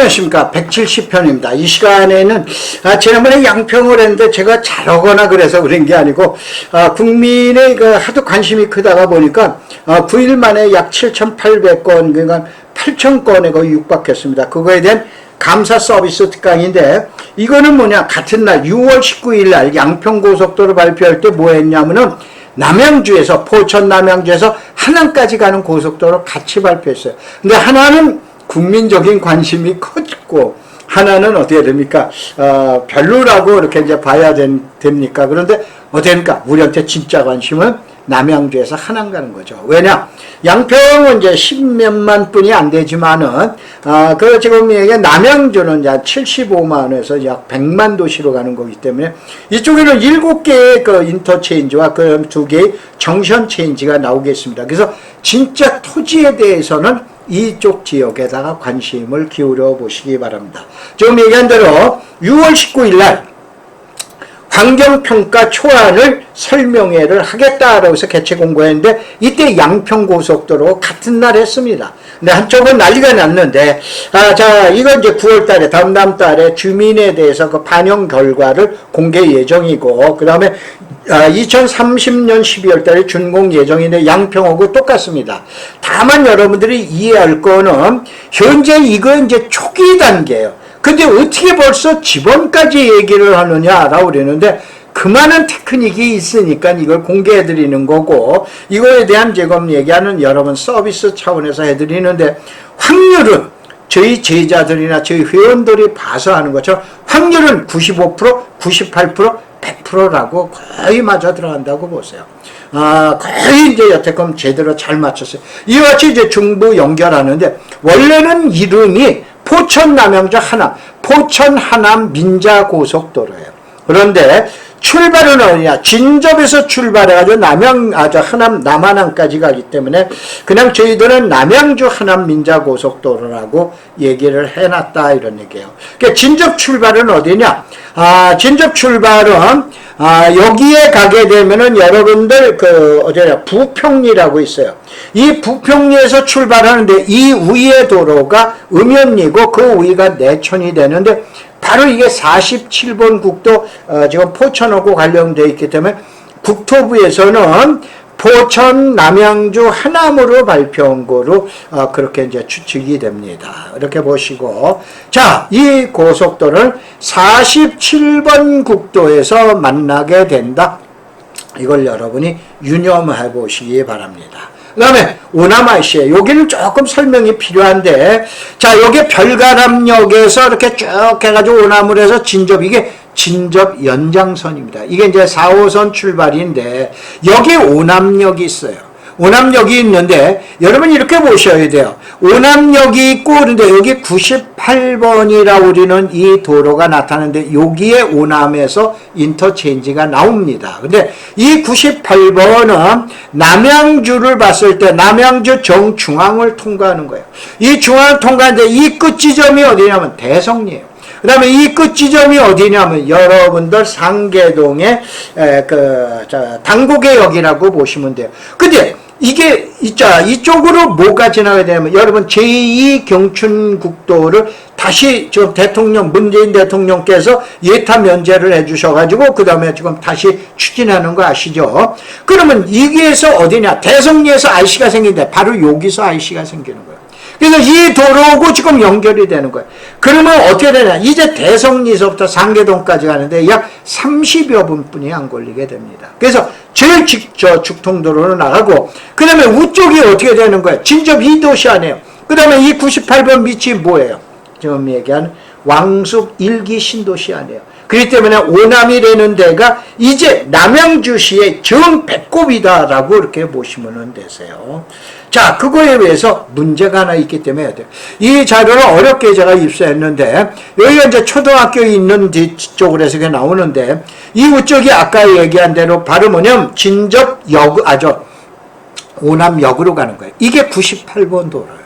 안녕하십니까. 170편입니다. 이 시간에는 지난번에 양평을 했는데 제가 잘하거나 그래서 그런 게 아니고 국민의 하도 관심이 크다가 보니까 9일 만에 약 7,800건 그러니까 8,000건에 거의 육박했습니다. 그거에 대한 감사 서비스 특강인데 이거는 뭐냐, 같은 날 6월 19일 날 양평고속도로 발표할 때 뭐 했냐면은 남양주에서 포천 남양주에서 하남까지 가는 고속도로 같이 발표했어요. 근데 하나는 국민적인 관심이 컸고 하나는 어떻게 됩니까? 별로라고 이렇게 이제 봐야 됩니까? 그런데 어떻게 됩니까? 우리한테 진짜 관심은 남양주에서 하남 가는 거죠. 왜냐? 양평은 이제 10몇만 분이 안 되지만은, 지금 이게 남양주는 약 75만에서 약 100만 도시로 가는 거기 때문에 이쪽에는 7개의 그 인터체인지와 그 2개의 정션 체인지가 나오겠습니다. 그래서 진짜 토지에 대해서는 이쪽 지역에다가 관심을 기울여 보시기 바랍니다. 지금 얘기한 대로 6월 19일 날 환경평가 초안을 설명회를 하겠다라고 해서 개최 공고했는데 이때 양평고속도로 같은 날 했습니다. 근데 한쪽은 난리가 났는데 이건 이제 9월 달에 다음 달에 주민에 대해서 그 반영 결과를 공개 예정이고 그 다음에 2030년 12월 달에 준공 예정인데 양평하고 똑같습니다. 다만 여러분들이 이해할 거는 현재 이거 이제 초기 단계예요. 근데 어떻게 벌써 지번까지 얘기를 하느냐라고 그러는데 그 많은 테크닉이 있으니까 이걸 공개해 드리는 거고 이거에 대한 지금 얘기하는 여러분 서비스 차원에서 해드리는데 확률은 저희 제자들이나 저희 회원들이 봐서 하는 것처럼 확률은 95%, 98%, 100%라고 거의 맞아 들어간다고 보세요. 거의 이제 여태껏 제대로 잘 맞췄어요. 이와 같이 이제 중부 연결하는데 원래는 이름이 포천 남양주 하남, 포천 하남 민자고속도로예요. 그런데 출발은 어디냐? 진접에서 출발해가지고 하남, 남한항까지 가기 때문에 그냥 저희들은 남양주 하남 민자고속도로라고 얘기를 해놨다 이런 얘기예요. 그러니까 진접 출발은 어디냐? 진접 출발은 여기에 가게 되면은 여러분들 부평리라고 있어요. 이 부평리에서 출발하는데 이 위의 도로가 음연리고 그 위가 내천이 되는데 바로 이게 47번 국도 지금 포천하고 관련되어 있기 때문에 국토부에서는 포천 남양주 하남으로 발표한 거로 그렇게 이제 추측이 됩니다. 이렇게 보시고 이 고속도로는 47번 국도에서 만나게 된다. 이걸 여러분이 유념해 보시기 바랍니다. 그 다음에 오남IC에 여기는 조금 설명이 필요한데 여기 별가람역에서 이렇게 쭉 해가지고 오남을 해서 이게 진접 연장선입니다. 이게 이제 4호선 출발인데 여기 오남역이 있어요. 오남역이 있는데 여러분 이렇게 보셔야 돼요. 오남역이 있고 그런데 여기 98번이라고 우리는 이 도로가 나타나는데 여기에 오남에서 인터체인지가 나옵니다. 근데 이 98번은 남양주를 봤을 때 남양주 정중앙을 통과하는 거예요. 이 중앙을 통과하는데 이 끝 지점이 어디냐면 대성리예요. 그 다음에 이 끝 지점이 어디냐면 여러분들 상계동의 당고개역이라고 보시면 돼요. 근데 이게 이쪽으로 뭐가 지나가야 되냐면 여러분 제2경춘국도를 다시 문재인 대통령께서 예타 면제를 해주셔가지고 그 다음에 지금 다시 추진하는 거 아시죠? 그러면 여기에서 어디냐? 대성리에서 IC가 생긴데 바로 여기서 IC가 생기는 거예요. 그래서 이 도로하고 지금 연결이 되는 거예요. 그러면 어떻게 되냐? 이제 대성리에서부터 상계동까지 가는데 약 30여 분뿐이 안 걸리게 됩니다. 그래서 제일 죽통도로로 나가고 그 다음에 우쪽이 어떻게 되는 거예요? 진접 2도시 안에요. 그 다음에 이 98번 밑이 뭐예요? 지금 얘기하는 왕숙 1기 신도시 안에요. 그렇기 때문에 오남이 되는 데가 이제 남양주시의 정배꼽이다라고 이렇게 보시면 되세요. 그거에 의해서 문제가 하나 있기 때문에 해야 돼요. 이 자료를 어렵게 제가 입수했는데, 여기가 이제 초등학교 있는 뒤쪽으로 해서 나오는데, 이 우쪽이 아까 얘기한 대로 바로 뭐냐면, 오남역으로 가는 거예요. 이게 98번 도로예요.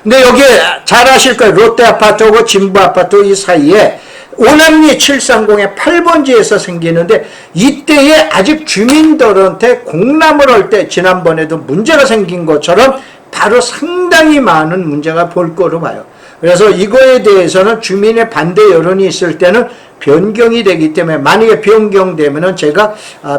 근데 여기 잘 아실 거예요. 롯데아파트하고 진부아파트 이 사이에 오남리 730의 8번지에서 생기는데 이때에 아직 주민들한테 공람을 할 때 지난번에도 문제가 생긴 것처럼 바로 상당히 많은 문제가 볼 거로 봐요. 그래서 이거에 대해서는 주민의 반대 여론이 있을 때는 변경이 되기 때문에 만약에 변경되면은 제가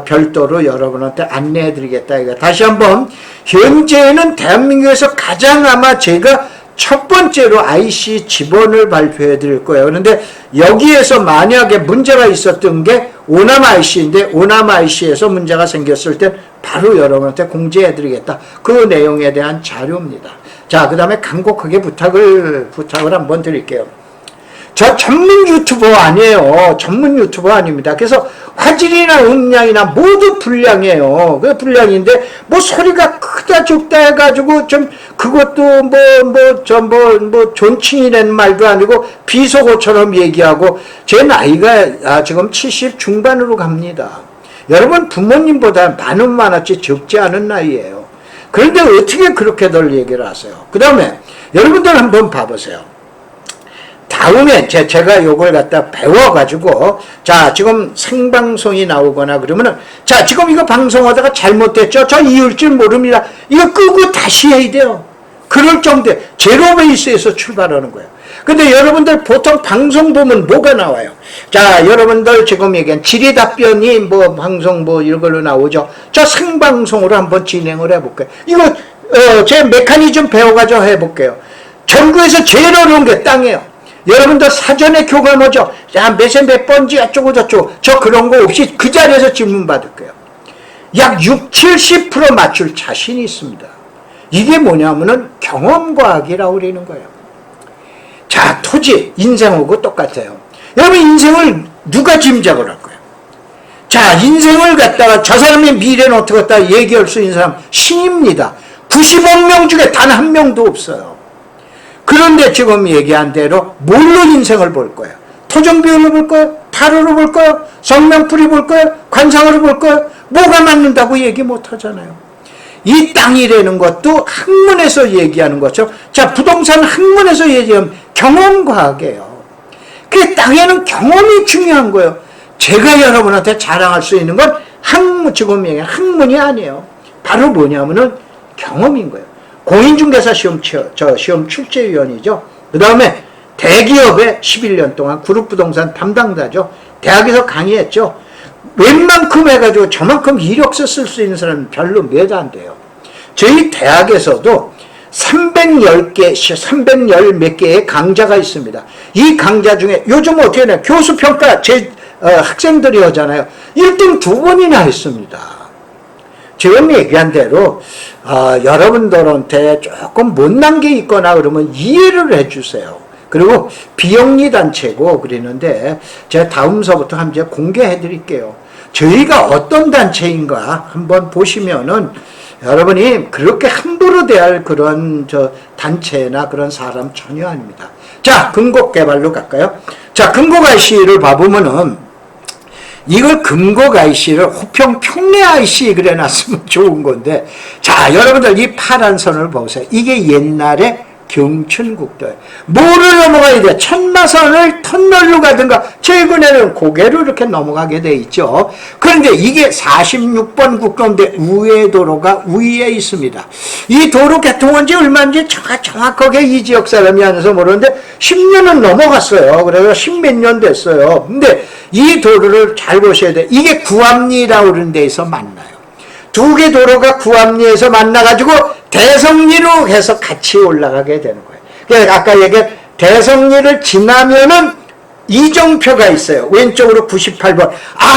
별도로 여러분한테 안내해 드리겠다. 이거 다시 한번 현재는 대한민국에서 가장 아마 제가 첫 번째로 IC 지번을 발표해 드릴 거예요. 그런데 여기에서 만약에 문제가 있었던 게 오남 IC인데 오남 IC에서 문제가 생겼을 때 바로 여러분한테 공지해 드리겠다. 그 내용에 대한 자료입니다. 자, 그 다음에 간곡하게 부탁을 한번 드릴게요. 저 전문 유튜버 아니에요. 전문 유튜버 아닙니다. 그래서 화질이나 음량이나 모두 불량이에요. 그 불량인데 뭐 소리가 크다 죽다 해가지고 좀 그것도 존칭이라는 말도 아니고 비속어처럼 얘기하고 제 나이가 지금 70 중반으로 갑니다. 여러분 부모님보다 많았지 적지 않은 나이예요. 그런데 어떻게 그렇게들 얘기를 하세요? 그 다음에 여러분들 한번 봐보세요. 다음에 제가 요걸 갖다 배워가지고 자 지금 생방송이 나오거나 그러면은 자 지금 이거 방송하다가 잘못됐죠? 저 이을 줄 모릅니다. 이거 끄고 다시 해야 돼요. 그럴 정도에 제로 베이스에서 출발하는 거예요. 근데 여러분들 보통 방송 보면 뭐가 나와요? 자 여러분들 지금 얘기한 질의답변이 뭐 방송 뭐 이런 걸로 나오죠. 저 생방송으로 한번 진행을 해볼게요. 이거 제 메커니즘 배워가지고 해볼게요. 전국에서 제일 어려운 게 땅이에요. 여러분들 사전에 교감하죠. 야, 몇 번지 어쩌고 저쩌고. 저 그런 거 없이 그 자리에서 질문 받을 거예요. 약 60, 70% 맞출 자신이 있습니다. 이게 뭐냐면은 경험과학이라고 그러는 거예요. 자, 토지, 인생하고 똑같아요. 여러분 인생을 누가 짐작을 할 거예요? 자, 인생을 갖다가 저 사람의 미래는 어떻게 갖다 얘기할 수 있는 사람 신입니다. 90억 명 중에 단 한 명도 없어요. 그런데 지금 얘기한 대로 뭘로 인생을 볼 거예요? 토종비율로 볼 거예요? 타로로 볼 거예요? 성명풀이 볼 거예요? 관상으로 볼 거예요? 뭐가 맞는다고 얘기 못 하잖아요. 이 땅이라는 것도 학문에서 얘기하는 것처럼 자 부동산 학문에서 얘기하면 경험과학이에요. 그 땅에는 경험이 중요한 거예요. 제가 여러분한테 자랑할 수 있는 건 지금 얘기한 학문이 아니에요. 바로 뭐냐면은 경험인 거예요. 공인중개사 시험 출제위원이죠. 그 다음에 대기업에 11년 동안 그룹부동산 담당자죠. 대학에서 강의했죠. 웬만큼 해가지고 저만큼 이력서 쓸 수 있는 사람은 별로 몇 안 돼요. 저희 대학에서도 310개, 310 몇 개의 강좌가 있습니다. 이 강좌 중에 요즘 어떻게 하냐. 교수평가 학생들이 하잖아요. 1등 2번이나 했습니다. 지금 얘기한 대로 여러분들한테 조금 못난 게 있거나 그러면 이해를 해주세요. 그리고 비영리 단체고 그러는데 제가 다음서부터 한번 공개해 드릴게요. 저희가 어떤 단체인가 한번 보시면은 여러분이 그렇게 함부로 대할 그런 단체나 그런 사람 전혀 아닙니다. 자, 금곡개발로 갈까요? 자, 금곡 IC를 봐보면은 이걸 금곡 IC를 호평 평내 IC 그래 놨으면 좋은 건데 자 여러분들 이 파란 선을 보세요. 이게 옛날에 경춘국도예요. 뭐를 넘어가야 돼? 천마선을 터널로 가든가 최근에는 고개로 이렇게 넘어가게 돼 있죠. 그런데 이게 46번 국도인데 우회도로가 위에 있습니다. 이 도로 개통한 지 얼마인지 정확하게 이 지역 사람이 아니어서 모르는데 10년은 넘어갔어요. 그래서 10몇 년 됐어요. 근데 이 도로를 잘 보셔야 돼. 이게 구암리라고 그러는 데에서 만나요. 두 개 도로가 구암리에서 만나가지고 대성리로 해서 같이 올라가게 되는 거예요. 그러니까 아까 얘기한 대성리를 지나면은 이정표가 있어요. 왼쪽으로 98번.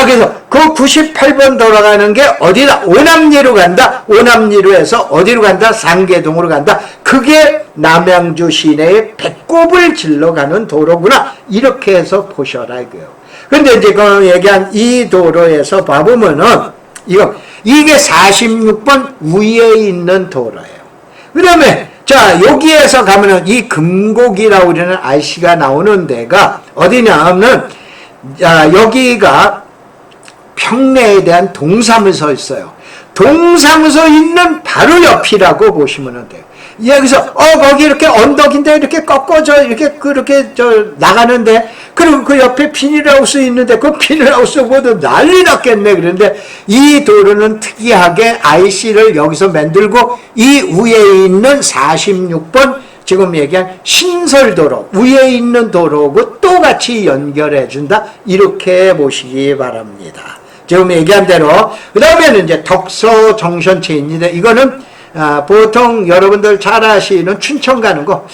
그래서 그 98번 돌아가는 게 어디다? 오남리로 간다. 오남리로 해서 어디로 간다? 상계동으로 간다. 그게 남양주 시내의 배꼽을 질러 가는 도로구나. 이렇게 해서 보셔라 이거예요. 근데 이제 그 얘기한 이 도로에서 봐보면은 이게 46번 위에 있는 도로예요. 그 다음에 자 여기에서 가면은 이 금곡이라고 그러는 IC가 나오는 데가 어디냐 하면 여기가 평내에 대한 동사무소 있어요. 동사무소 있는 바로 옆이라고 보시면 돼요. 여기서 거기 이렇게 언덕인데 이렇게 꺾어져 이렇게 그렇게 나가는데 그리고 그 옆에 비닐하우스 있는데 그 비닐하우스 모두 난리 났겠네. 그런데 이 도로는 특이하게 IC를 여기서 만들고 이 위에 있는 46번 지금 얘기한 신설도로, 위에 있는 도로고 또 같이 연결해준다. 이렇게 보시기 바랍니다. 지금 얘기한 대로. 그 다음에는 이제 덕서 정선 체인인데, 이거는 보통 여러분들 잘 아시는 춘천 가는 거,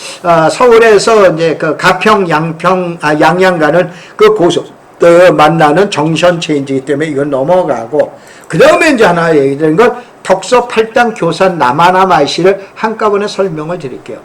서울에서 이제 그 가평, 양평, 양양 가는 그 고속도로 만나는 정선 체인지이기 때문에 이건 넘어가고, 그 다음에 이제 하나 얘기드린 건 덕서 8당 교산 남하남 IC를 한꺼번에 설명을 드릴게요.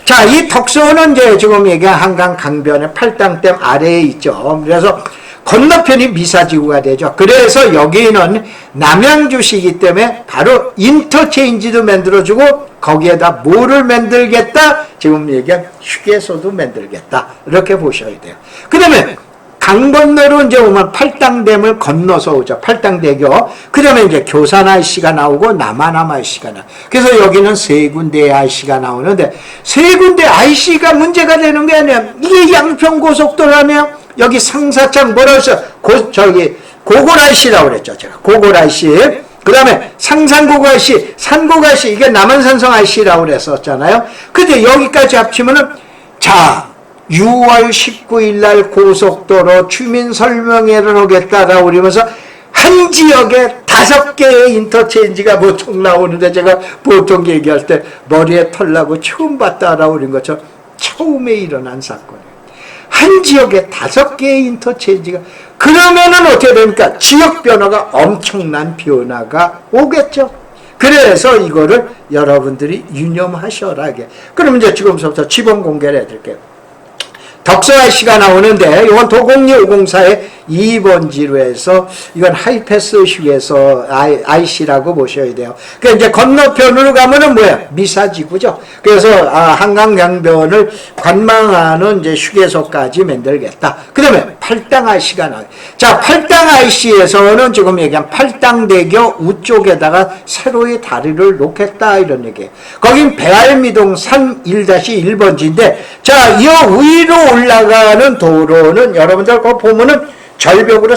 자, 이 덕서는 이제 지금 얘기한 한강 강변의 8당댐 아래에 있죠. 그래서 건너편이 미사지구가 되죠. 그래서 여기는 남양주시이기 때문에 바로 인터체인지도 만들어주고 거기에다 뭐를 만들겠다? 지금 얘기한 휴게소도 만들겠다. 이렇게 보셔야 돼요. 그 다음에 강 건너로 이제 오면 팔당댐을 건너서 오죠. 팔당대교. 그 다음에 이제 교산 IC가 나오고 남하남 IC가 나와요. 그래서 여기는 세 군데의 IC가 나오는데, 세 군데 IC가 문제가 되는 게 아니라 이게 양평고속도라며 여기 상사창 뭐라고 했어요? 고골 IC라고 그랬죠. 제가 고골 IC. 그 다음에 상산고고 IC, 산고고 IC, 이게 남한산성 IC라고 그랬었잖아요. 근데 여기까지 합치면은, 자, 6월 19일 날 고속도로 주민설명회를 하겠다라고 그러면서 한 지역에 5개의 인터체인지가 보통 나오는데, 제가 보통 얘기할 때 머리에 털 나고 처음 봤다라고 그런 것처럼 처음에 일어난 사건이에요. 한 지역에 5개의 인터체인지가, 그러면은 어떻게 됩니까? 지역 변화가 엄청난 변화가 오겠죠. 그래서 이거를 여러분들이 유념하셔라. 그럼 이제 지금부터 지번 공개를 해드릴게요. 덕서 IC가 나오는데, 이건 도곡리 504의 2번지로 해서, 이건 하이패스 휴게소 IC라고 보셔야 돼요. 그 이제 건너편으로 가면은 뭐야? 미사지구죠. 그래서, 한강 강변을 관망하는 이제 휴게소까지 만들겠다. 그 다음에 팔당 IC가 나와요. 자, 팔당 IC에서는 지금 얘기한 팔당대교 우쪽에다가 새로이 다리를 놓겠다. 이런 얘기예요. 거긴 배알미동 산 1-1번지인데, 자, 이 위로 올라가는 도로는 여러분들 그거 보면은 절벽으로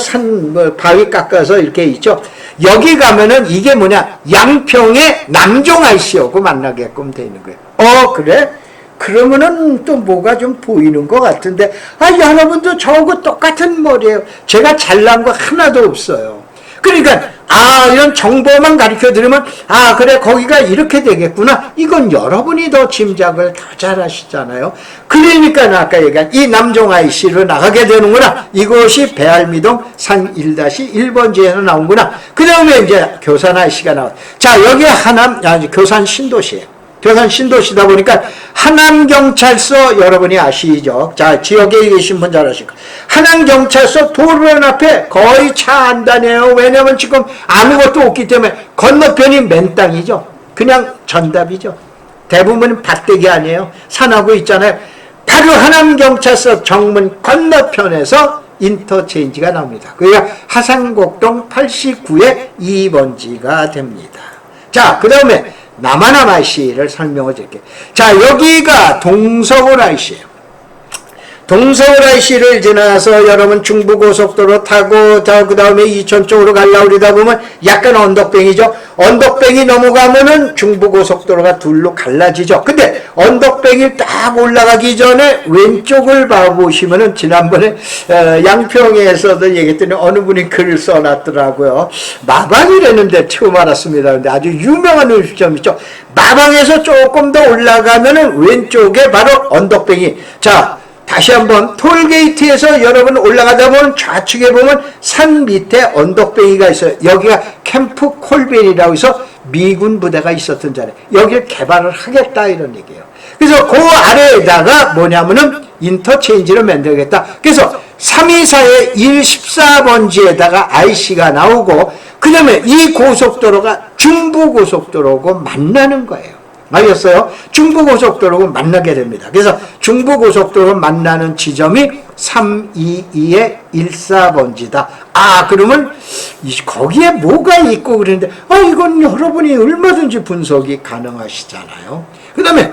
바위 깎아서 이렇게 있죠. 여기 가면은 이게 뭐냐? 양평의 남종 IC하고 만나게끔 되는 거예요. 그래? 그러면은 또 뭐가 좀 보이는 것 같은데, 여러분도 저하고 똑같은 머리예요. 제가 잘난 거 하나도 없어요. 그러니까 이런 정보만 가르쳐 드리면 그래 거기가 이렇게 되겠구나. 이건 여러분이 더 짐작을 더 잘하시잖아요. 그러니까 아까 얘기한 이 남종 IC로 나가게 되는구나. 이것이 배알미동 산 1-1번지에서 나온구나. 그 다음에 이제 교산 IC가 나와. 자, 여기 교산 신도시예요. 교산 신도시다 보니까 하남경찰서 여러분이 아시죠? 자, 지역에 계신 분 잘 아실 거예요. 하남경찰서 도로변 앞에 거의 차 안 다녀요. 왜냐면 지금 아무것도 없기 때문에 건너편이 맨 땅이죠. 그냥 전답이죠. 대부분은 밭대기 아니에요. 산하고 있잖아요. 바로 하남경찰서 정문 건너편에서 인터체인지가 나옵니다. 그게 하산곡동 89의 2번지가 됩니다. 자, 그 다음에 남하남 IC를 설명을 드릴게요. 자, 여기가 동서울 IC예요. 동서울 IC를 지나서 여러분 중부고속도로 타고 그 다음에 이천 쪽으로 가려고 그러다 보면 약간 언덕뱅이죠. 언덕뱅이 넘어가면은 중부고속도로가 둘로 갈라지죠. 근데 언덕뱅이 딱 올라가기 전에 왼쪽을 봐보시면은 지난번에 양평에서도 얘기했더니 어느 분이 글을 써놨더라고요. 마방이라는데 처음 알았습니다. 근데 아주 유명한 음식점 있죠. 마방에서 조금 더 올라가면은 왼쪽에 바로 언덕뱅이. 자, 다시 한번 톨게이트에서 여러분 올라가다 보면 좌측에 보면 산 밑에 언덕뱅이가 있어요. 여기가 캠프 콜빈이라고 해서 미군 부대가 있었던 자리. 여기를 개발을 하겠다 이런 얘기예요. 그래서 그 아래에다가 뭐냐면은 인터체인지를 만들겠다. 그래서 324의 114번지에다가 IC가 나오고, 그 다음에 이 고속도로가 중부고속도로고 만나는 거예요. 알겠어요? 중부고속도로고 만나게 됩니다. 그래서 중부고속도로 만나는 지점이 322의 14번지다. 그러면 거기에 뭐가 있고 그러는데 이건 여러분이 얼마든지 분석이 가능하시잖아요. 그 다음에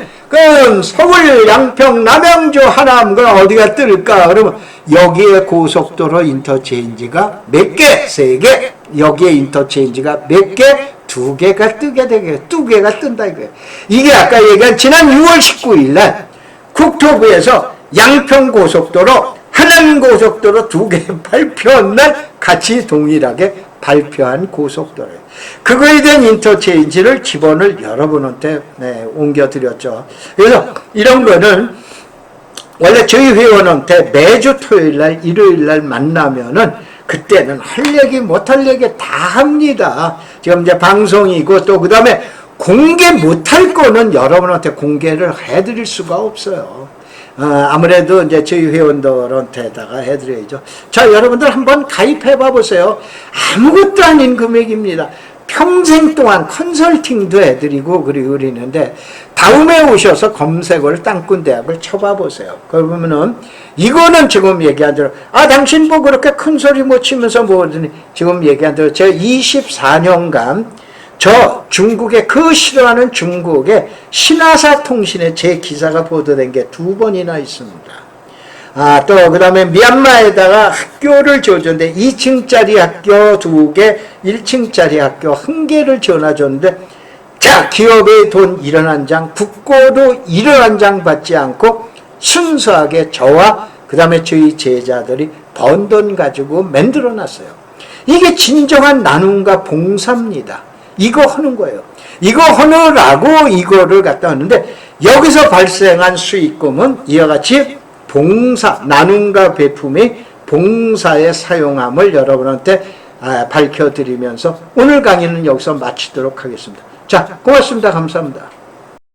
서울, 양평, 남양주, 하남 어디가 뜰까? 그러면 여기에 고속도로 인터체인지가 몇 개? 3개. 여기에 인터체인지가 몇 개? 두 개가 뜨게 되게 두 개가 뜬다 이거예요. 이게 아까 얘기한 지난 6월 19일 날 국토부에서 양평고속도로 하남고속도로 두 개 발표한 날 같이 동일하게 발표한 고속도로예요. 그거에 대한 인터체인지를 지번을 여러분한테 옮겨드렸죠. 그래서 이런 거는 원래 저희 회원한테 매주 토요일날 일요일날 만나면은 그때는 할 얘기 못할 얘기 다 합니다. 지금 이제 방송이고 또 그 다음에 공개 못할 거는 여러분한테 공개를 해드릴 수가 없어요. 아무래도 이제 저희 회원들한테다가 해드려야죠. 자, 여러분들 한번 가입해 봐보세요. 아무것도 아닌 금액입니다. 평생 동안 컨설팅도 해드리고 그리는데 다음에 오셔서 검색을 땅꾼대학을 쳐봐 보세요. 그러면은 이거는 지금 얘기한 대로 당신 뭐 그렇게 큰 소리 못 치면서 뭐더니 지금 얘기한 대로 제가 24년간 저 중국의 그 싫어하는 중국의 신화사 통신에 제 기사가 보도된 게 2번이나 있습니다. 또 그 다음에 미얀마에다가 학교를 지어줬는데 2층짜리 학교 2개, 1층짜리 학교 1개를 지어놔줬는데 자, 기업의 돈 1원 국고도 1원 받지 않고 순수하게 저와 그 다음에 저희 제자들이 번 돈 가지고 만들어놨어요. 이게 진정한 나눔과 봉사입니다. 이거 하는 거예요. 이거 하느라고 이거를 갖다 하는데 여기서 발생한 수익금은 이와 같이 봉사, 나눔과 베품이 봉사에 사용함을 여러분한테 밝혀드리면서 오늘 강의는 여기서 마치도록 하겠습니다. 자, 고맙습니다. 감사합니다.